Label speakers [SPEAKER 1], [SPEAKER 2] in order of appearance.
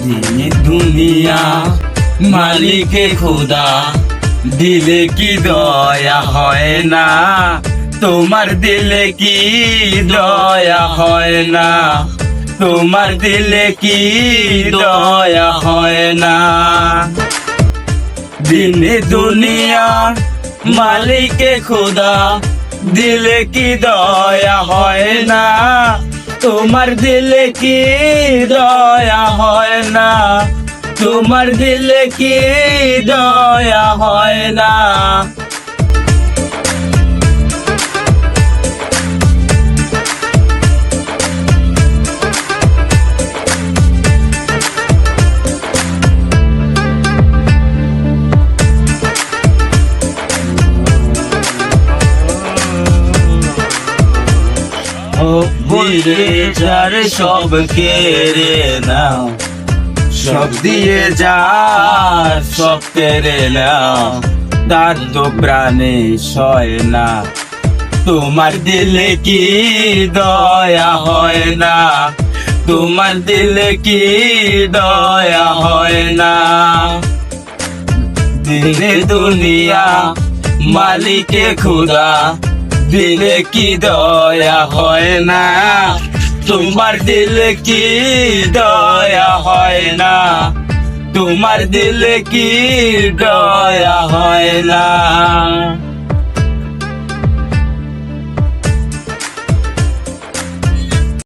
[SPEAKER 1] দিনে দুনিয়া মালিকে খুদা দিলে কি দয়া হয় না, তোমার দিলে কি দয়া হয় না, তোমার দিলে কি দয়া হয় না। দিনে দুনিয়া মালিকে খুদা দিলে কি দয়া হয় না, তোমার দিলে কি দয়া হয় না, তোমার দিলে কি দয়া হয় না। দিয়ে যার সব কেড়ে নাও, সব দিয়ে যার সব কেড়ে নাও, তার তো প্রাণে সয় না, তোমার দিলে কি দয়া হয় না, তোমার দিলে কি দয়া হয় না। দিনে দুনিয়া মালিকে খুদা দিলে কি দয়া হয় না, তোমার দিলে কি দয়া হয় না, তোমার দিলে কি দয়া হয় না।